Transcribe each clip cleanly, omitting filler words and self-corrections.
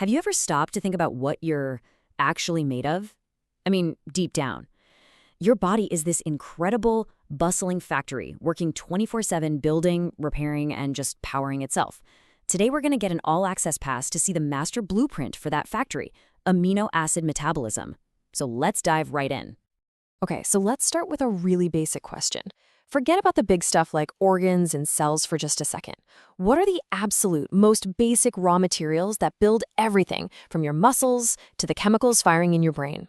Have you ever stopped to think about what you're actually made of? I mean, deep down. Your body is this incredible, bustling factory working 24/7, building, repairing, and just powering itself. Today, we're going to get an all-access pass to see the master blueprint for that factory, amino acid metabolism. So let's dive right in. Okay, so let's start with a really basic question. Forget about the big stuff like organs and cells for just a second. What are the absolute most basic raw materials that build everything from your muscles to the chemicals firing in your brain?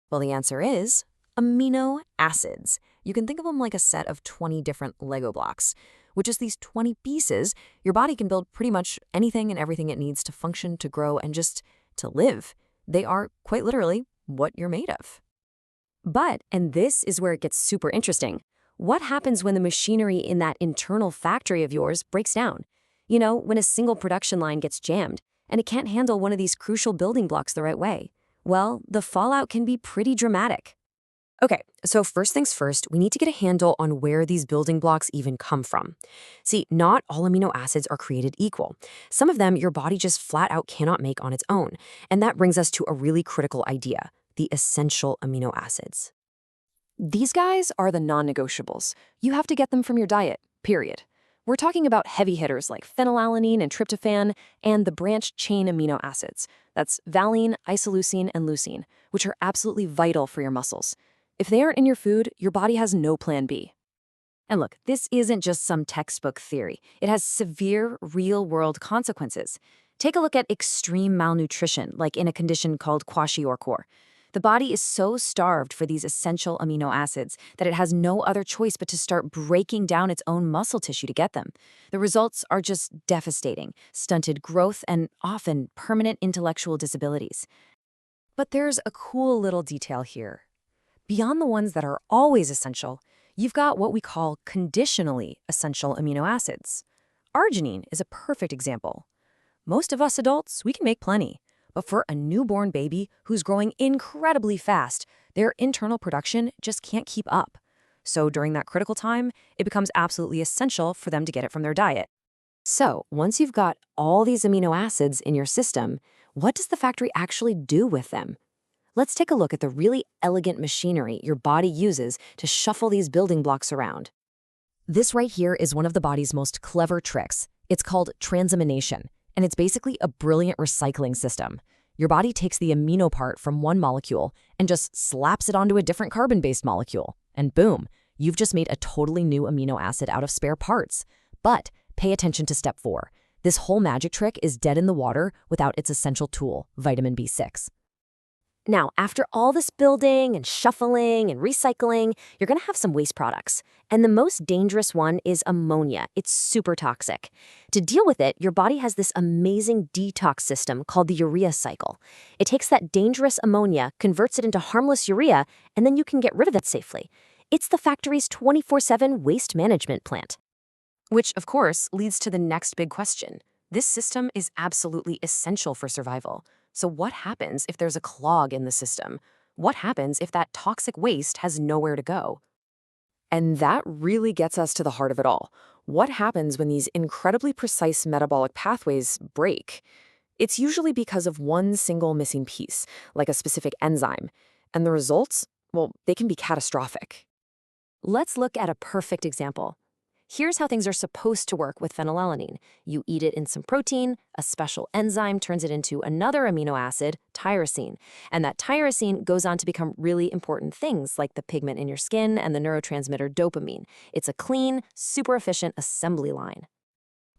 Well, the answer is amino acids. You can think of them like a set of 20 different Lego blocks. With just these 20 pieces, your body can build pretty much anything and everything it needs to function, to grow, and just to live. They are, quite literally, what you're made of. But, and this is where it gets super interesting, what happens when the machinery in that internal factory of yours breaks down? You know, when a single production line gets jammed and it can't handle one of these crucial building blocks the right way. Well, the fallout can be pretty dramatic. Okay, so first things first, we need to get a handle on where these building blocks even come from. See, not all amino acids are created equal. Some of them your body just flat out cannot make on its own. And that brings us to a really critical idea, the essential amino acids. These guys are the non-negotiables. You have to get them from your diet, period. We're talking about heavy hitters like phenylalanine and tryptophan and the branched chain amino acids. That's valine, isoleucine, and leucine, which are absolutely vital for your muscles. If they aren't in your food, your body has no plan B. And look, this isn't just some textbook theory. It has severe, real-world consequences. Take a look at extreme malnutrition, like in a condition called kwashiorkor. The body is so starved for these essential amino acids that it has no other choice but to start breaking down its own muscle tissue to get them. The results are just devastating, stunted growth, and often permanent intellectual disabilities. But there's a cool little detail here. Beyond the ones that are always essential, you've got what we call conditionally essential amino acids. Arginine is a perfect example. Most of us adults, we can make plenty. But for a newborn baby who's growing incredibly fast, their internal production just can't keep up. So during that critical time, it becomes absolutely essential for them to get it from their diet. So once you've got all these amino acids in your system, what does the factory actually do with them? Let's take a look at the really elegant machinery your body uses to shuffle these building blocks around. This right here is one of the body's most clever tricks. It's called transamination. And it's basically a brilliant recycling system. Your body takes the amino part from one molecule and just slaps it onto a different carbon-based molecule. And boom, you've just made a totally new amino acid out of spare parts. But pay attention to step 4. This whole magic trick is dead in the water without its essential tool, vitamin B6. Now, after all this building and shuffling and recycling, you're going to have some waste products. And the most dangerous one is ammonia. It's super toxic. To deal with it, your body has this amazing detox system called the urea cycle. It takes that dangerous ammonia, converts it into harmless urea, and then you can get rid of it safely. It's the factory's 24/7 waste management plant. Which, of course, leads to the next big question. This system is absolutely essential for survival. So what happens if there's a clog in the system? What happens if that toxic waste has nowhere to go? And that really gets us to the heart of it all. What happens when these incredibly precise metabolic pathways break? It's usually because of one single missing piece, like a specific enzyme. And the results, well, they can be catastrophic. Let's look at a perfect example. Here's how things are supposed to work with phenylalanine. You eat it in some protein, a special enzyme turns it into another amino acid, tyrosine. And that tyrosine goes on to become really important things like the pigment in your skin and the neurotransmitter dopamine. It's a clean, super efficient assembly line.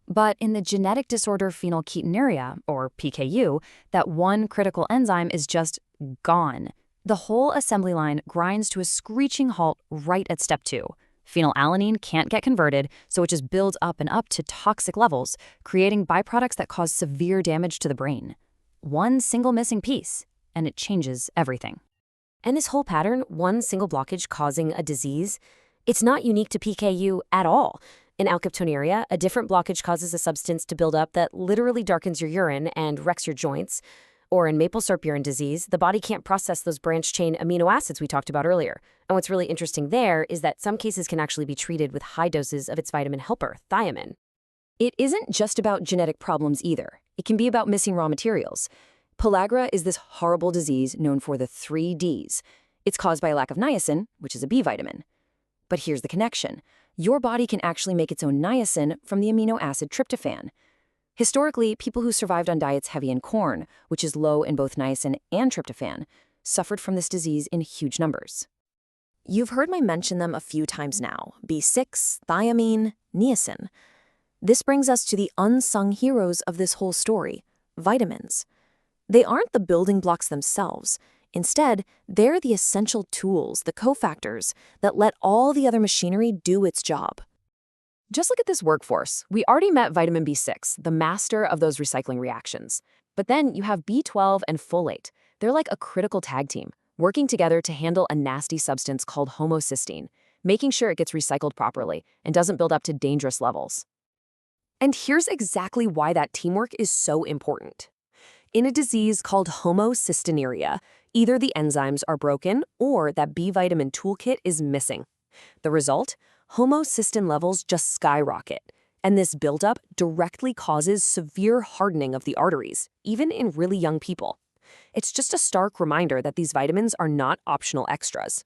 But in the genetic disorder phenylketonuria, or PKU, that one critical enzyme is just gone. The whole assembly line grinds to a screeching halt right at step 2. Phenylalanine can't get converted, so it just builds up and up to toxic levels, creating byproducts that cause severe damage to the brain. One single missing piece, and it changes everything. And this whole pattern, one single blockage causing a disease, it's not unique to PKU at all. In alkaptonuria, a different blockage causes a substance to build up that literally darkens your urine and wrecks your joints. Or in maple syrup urine disease, the body can't process those branched-chain amino acids we talked about earlier. And what's really interesting there is that some cases can actually be treated with high doses of its vitamin helper, thiamine. It isn't just about genetic problems either. It can be about missing raw materials. Pellagra is this horrible disease known for the 3 Ds. It's caused by a lack of niacin, which is a B vitamin. But here's the connection. Your body can actually make its own niacin from the amino acid tryptophan. Historically, people who survived on diets heavy in corn, which is low in both niacin and tryptophan, suffered from this disease in huge numbers. You've heard me mention them a few times now: B6, thiamine, niacin. This brings us to the unsung heroes of this whole story: vitamins. They aren't the building blocks themselves. Instead, they're the essential tools, the cofactors, that let all the other machinery do its job. Just look at this workforce. We already met vitamin B6, the master of those recycling reactions. But then you have B12 and folate. They're like a critical tag team, working together to handle a nasty substance called homocysteine, making sure it gets recycled properly and doesn't build up to dangerous levels. And here's exactly why that teamwork is so important. In a disease called homocystinuria, either the enzymes are broken or that B vitamin toolkit is missing. The result? Homocysteine levels just skyrocket, and this buildup directly causes severe hardening of the arteries, even in really young people. It's just a stark reminder that these vitamins are not optional extras.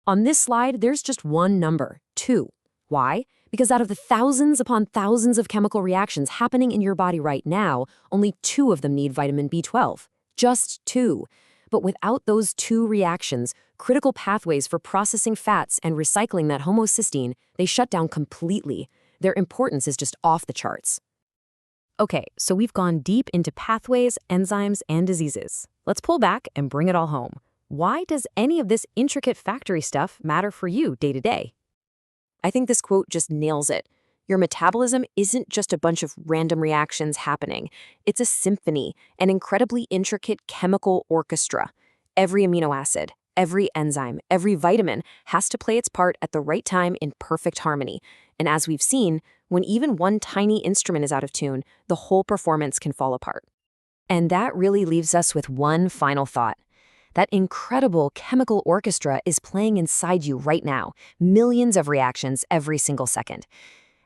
On this slide, there's just one number, 2. Why? Because out of the thousands upon thousands of chemical reactions happening in your body right now, only 2 of them need vitamin B12. Just 2. But without those 2 reactions, critical pathways for processing fats and recycling that homocysteine, they shut down completely. Their importance is just off the charts. Okay, so we've gone deep into pathways, enzymes, and diseases. Let's pull back and bring it all home. Why does any of this intricate factory stuff matter for you day to day? I think this quote just nails it. Your metabolism isn't just a bunch of random reactions happening. It's a symphony, an incredibly intricate chemical orchestra. Every amino acid, every enzyme, every vitamin has to play its part at the right time in perfect harmony. And as we've seen, when even one tiny instrument is out of tune, the whole performance can fall apart. And that really leaves us with one final thought. That incredible chemical orchestra is playing inside you right now, millions of reactions every single second.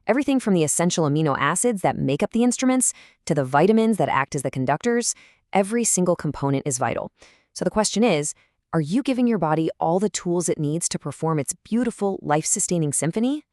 Everything from the essential amino acids that make up the instruments to the vitamins that act as the conductors, every single component is vital. So the question is, are you giving your body all the tools it needs to perform its beautiful, life-sustaining symphony?